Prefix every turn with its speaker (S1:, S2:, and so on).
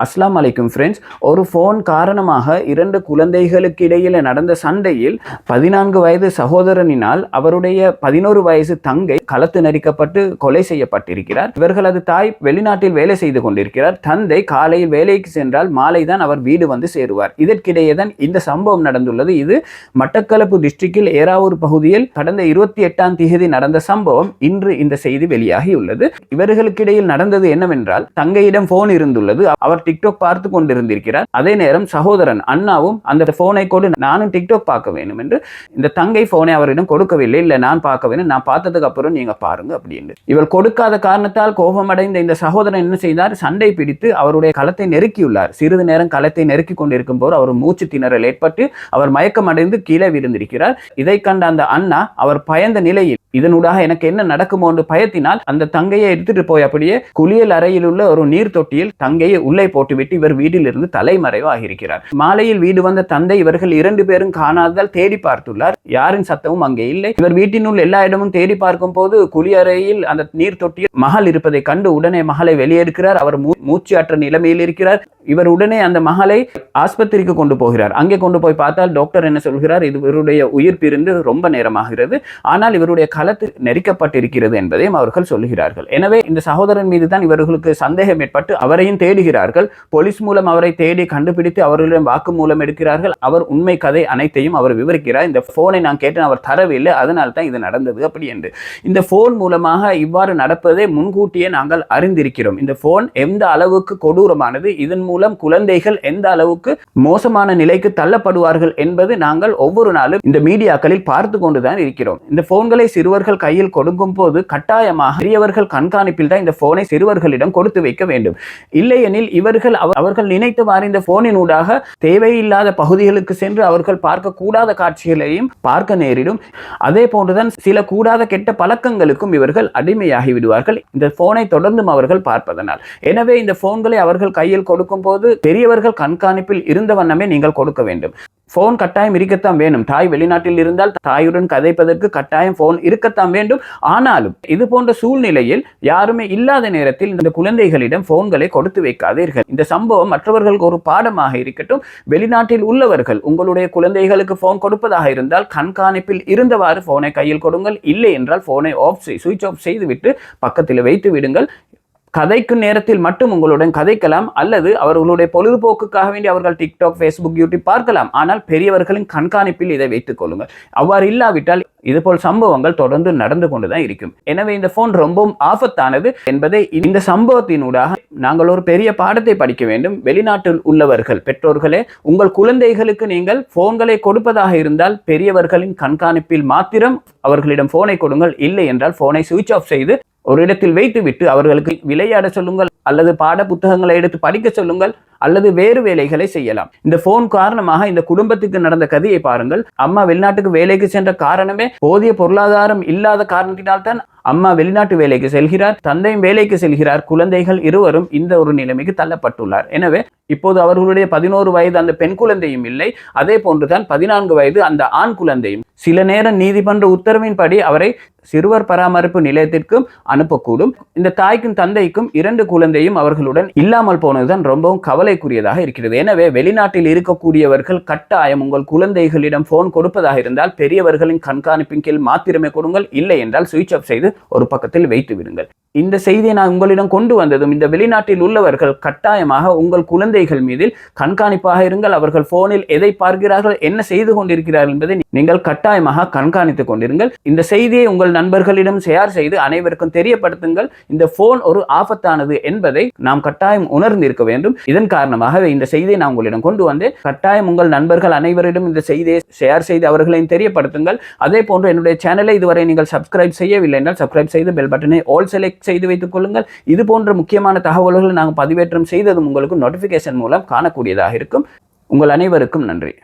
S1: அஸ்ஸலாமு அலைக்கும் ஃப்ரெண்ட்ஸ். ஒரு ஃபோன் காரணமாக 2 குழந்தைகளுக்கு இடையில நடந்த சண்டையில் 14 வயது சகோதரனினால் அவருடைய 11 வயசு தங்கை களத்து நெரிக்கப்பட்டு கொலை செய்யப்பட்டிருக்கிறார். இவர்களது தாய் வெளிநாட்டில் வேலை செய்து கொண்டிருக்கிறார். தந்தை காலையில் வேலைக்கு சென்றால் மாலை தான் அவர் வீடு வந்து சேருவார். இதற்கிடையே தான் இந்த சம்பவம் நடந்துள்ளது. இது மட்டக்களப்பு டிஸ்ட்ரிக்டில் ஏறாவூர் பகுதியில் கடந்த 28ஆம் தேதி நடந்த சம்பவம். இன்று இந்த செய்தி வெளியாகியுள்ளது. இவர்களுக்கிடையில் நடந்தது என்னவென்றால், தங்கையிடம் போன் இருந்துள்ளது. அவர் டிக்டாக் பார்த்து கொண்டிருந்திருக்கிறார். அதே நேரம் சகோதரன் அண்ணாவும் அந்த போனை கொண்டு நானும் டிக்டாக் பார்க்க வேண்டும் என்று இந்த தங்கை போனை அவரிடம் கொடுக்கவில்லை. இல்ல நான் பார்க்க வேண்டும், நான் பார்த்ததுக்கு அப்புறம் நீங்க பாருங்க அப்படின்னு இவள் கொடுக்காத காரணத்தால் கோபமடைந்த இந்த சகோதரன் என்ன செய்தார், சண்டை பிடித்து அவருடைய களத்தை நெருக்கியுள்ளார். சிறிது நேரம் களத்தை நெருக்கி கொண்டிருக்கும் போது அவர் மூச்சு திணறல் ஏற்பட்டு அவர் மயக்கம் அடைந்து கீழே விழுந்திருக்கிறார். இதை கண்ட அந்த அண்ணா அவர் பயந்த நிலையில் இதனூடாக எனக்கு என்ன நடக்குமோ என்று பயத்தினால் அந்த தங்கையை எடுத்துட்டு போய் அப்படியே குளியல் அறையில் உள்ள ஒரு நீர் தொட்டியில் தங்கையை உள்ளே போட்டுவிட்டு இவர் வீட்டில் இருந்து தலைமறைவாக இருக்கிறார். மாலையில் வீடு வந்த தந்தை இவர்கள் 2 பேரும் காணாததால் தேடி பார்த்துள்ளார். யாரின் சத்தமும் அங்கே இல்லை. இவர் வீட்டினுள் எல்லா இடமும் தேடி பார்க்கும் போது குளியறையில் அந்த நீர் தொட்டியில் மகள் இருப்பதை கண்டு உடனே மகளை வெளியெடுக்கிறார். அவர் மூச்சு அற்ற நிலைமையில் இருக்கிறார். இவர் உடனே அந்த மகளை ஆஸ்பத்திரிக்கு கொண்டு போகிறார். அங்கே கொண்டு போய் பார்த்தால் டாக்டர் என்ன சொல்கிறார், இவருடைய உயிர் பிரிந்து ரொம்ப நேரமாகிறது, ஆனால் இவருடைய களத்து நெரிக்கப்பட்டிருக்கிறது என்பதையும் அவர்கள் சொல்லுகிறார்கள். எனவே இந்த சகோதரன் மீது தான் இவர்களுக்கு சந்தேகம் ஏற்பட்டு அவரையும் தேடுகிறார்கள். போலீஸ் மூலம் அவரை தேடி கண்டுபிடித்து அவர்களிடம் வாக்குமூலம் எடுக்கிறார்கள். அவர் உண்மை கதை அனைத்தையும் அவர் விவரிக்கிறார். இந்த போனை நான் கேட்டேன், அவர் தரவில்லை, அதனால் தான் இது நடந்தது அப்படி என்று. இந்த போன் மூலமாக இவ்வாறு நடப்பதை முன்கூட்டியே நாங்கள் அறிந்திருக்கிறோம். இந்த போன் எந்த அளவுக்கு கொடூரமானது, இதன் மூலம் குழந்தைகள் எந்த அளவுக்கு மோசமான நிலைக்கு தள்ளப்படுவார்கள் என்பது நாங்கள் ஒவ்வொரு நாளும் இந்த மீடியாக்களில் பார்த்து கொண்டுதான் இருக்கிறோம். இந்த போன்களை சிறுவர்கள் கையில் கொடுக்கும் போது கட்டாயமாக பெரியவர்கள் கண்காணிப்பில் தான் இந்த போனை சிறுவர்களிடம் கொடுத்து வைக்க வேண்டும். இல்லையெனில் இவர்கள் அவர்கள் நினைத்தவாறு இந்த போனினூடாக தேவையில்லாத பகுதிகளுக்கு சென்று அவர்கள் பார்க்க கூடாத காட்சிகளையும் பார்க்க நேரிடும். அதே போன்றுதான் சில கூடாத கெட்ட பழக்கங்களுக்கும் இவர்கள் அடிமையாகி விடுவார்கள், இந்த போனை தொடர்ந்தும் அவர்கள் பார்ப்பதனால். எனவே இந்த போன்களை அவர்கள் கையில் கொடுக்கும் போது பெரியவர்கள் கண்காணிப்பில் இருந்த வண்ணமே நீங்கள் கொடுக்க வேண்டும். போன் கட்டாயம் இருக்கத்தான் வேண்டும். தாய் வெளிநாட்டில் இருந்தால் தாயுடன் கதைப்பதற்கு கட்டாயம் போன் இருக்கத்தான் வேண்டும். ஆனாலும் இது போன்ற சூழ்நிலையில் யாருமே இல்லாத நேரத்தில் இந்த குழந்தைகளிடம் போன்களை கொடுத்து வைக்காதீர்கள். இந்த சம்பவம் மற்றவர்களுக்கு ஒரு பாடமாக இருக்கட்டும். வெளிநாட்டில் உள்ளவர்கள் உங்களுடைய குழந்தைகளுக்கு போன் கொடுப்பதாக இருந்தால் கண்காணிப்பில் இருந்தவாறு போனை கையில் கொடுங்கள். இல்லை என்றால் போனை சுவிட்ச் ஆஃப் செய்துவிட்டு பக்கத்தில் வைத்து விடுங்கள். கதைக்கும் நேரத்தில் மட்டும் உங்களுடன் கதைக்கலாம், அல்லது அவர்களுடைய பொழுதுபோக்குக்காக வேண்டி அவர்கள் டிக்டாக், ஃபேஸ்புக், யூடியூப் பார்க்கலாம். ஆனால் பெரியவர்களின் கண்காணிப்பில் இதை வைத்துக் கொள்ளுங்கள். அவ்வாறு இல்லாவிட்டால் இதுபோல் சம்பவங்கள் தொடர்ந்து நடந்து கொண்டுதான் இருக்கும். எனவே இந்த போன் ரொம்பவும் ஆபத்தானது என்பதை இந்த சம்பவத்தினூடாக நாங்கள் ஒரு பெரிய பாடத்தை படிக்க வேண்டும். வெளிநாட்டில் உள்ளவர்கள் பெற்றோர்களே, உங்கள் குழந்தைகளுக்கு நீங்கள் போன்களை கொடுப்பதாக இருந்தால் பெரியவர்களின் கண்காணிப்பில் மாத்திரம் அவர்களிடம் போனை கொடுங்கள். இல்லை என்றால் போனை சுவிட்ச் ஆஃப் செய்து ஒரு இடத்தில் வைத்துவிட்டு அவர்களுக்கு விளையாட சொல்லுங்கள், அல்லது பாட புத்தகங்களை எடுத்து படிக்க சொல்லுங்கள், அல்லது வேறு வேலைகளை செய்யலாம். இந்த போன் காரணமாக இந்த குடும்பத்துக்கு நடந்த கதையை பாருங்கள். அம்மா வெளிநாட்டுக்கு வேலைக்கு சென்ற காரணமே போதிய பொருளாதாரம் இல்லாத காரணத்தினால் தான் அம்மா வெளிநாட்டு வேலைக்கு செல்கிறார், தந்தையும் வேலைக்கு செல்கிறார். குழந்தைகள் இருவரும் இந்த ஒரு நிலைமைக்கு தள்ளப்பட்டுள்ளார். எனவே இப்போது அவர்களுடைய 11 வயது அந்த பெண் குழந்தையும் இல்லை, அதே போன்றுதான் 14 வயது அந்த ஆண் குழந்தையும். சில நேரம் நீதிமன்ற உத்தரவின்படி அவரை சிறுவர் பராமரிப்பு நிலையத்திற்கும் அனுப்பக்கூடும். இந்த தாய்க்கும் தந்தைக்கும் 2 குழந்தையும் அவர்களுடன் இல்லாமல் போனதுதான் ரொம்பவும் கவலைக்குரியதாக இருக்கிறது. எனவே வெளிநாட்டில் இருக்கக்கூடியவர்கள் கட்டாயம் உங்கள் குழந்தைகளிடம் போன் கொடுப்பதாக இருந்தால் பெரியவர்களின் கண்காணிப்பின் கீழ் மாத்திரமே கொடுங்கள். இல்லை என்றால் சுவிட்ச் ஆஃப் செய்து ஒரு பக்கத்தில் வைத்து விடுங்கள். இந்த செய்தியை நான் உங்களிடம் கொண்டு வந்ததும் இந்த வெளிநாட்டில் உள்ளவர்கள் கட்டாயமாக உங்கள் குழந்தைகள் மீது கண்காணிப்பாக இருங்கள். அவர்கள் போனில் எதை பார்க்கிறார்கள், என்ன செய்து கொண்டிருக்கிறார்கள் என்பதை நீங்கள் கட்டாயமாக கண்காணித்துக் கொண்டிருங்கள். இந்த செய்தியை உங்கள் நண்பர்களிடம் ஷேர் செய்து அனைவருக்கும் தெரியப்படுத்துங்கள். இந்த போன் ஒரு ஆபத்தானது என்பதை நாம் கட்டாயம் உணர்ந்திருக்க வேண்டும். இதன் காரணமாக இந்த செய்தியை நான் உங்களிடம் கொண்டு வந்தேன். கட்டாயம் உங்கள் நண்பர்கள் அனைவரிடம் இந்த செய்தியை ஷேர் செய்து அவர்களையும் தெரியப்படுத்துங்கள். அதே போன்று என்னுடைய சேனலை இதுவரை நீங்கள் சப்ஸ்கிரைப் செய்யவில்லை என்றால் சப்ஸ்கிரைப் செய்து பெல் பட்டனை ஆல் செலக்ட் செய்து வைத்துக் கொள்ளுங்கள். இது போன்ற முக்கியமான தகவல்களை நாங்கள் பதிவேற்றம் செய்ததும் உங்களுக்கு நோட்டிபிகேஷன் மூலம் காணக்கூடியதாக இருக்கும். உங்கள் அனைவருக்கும் நன்றி.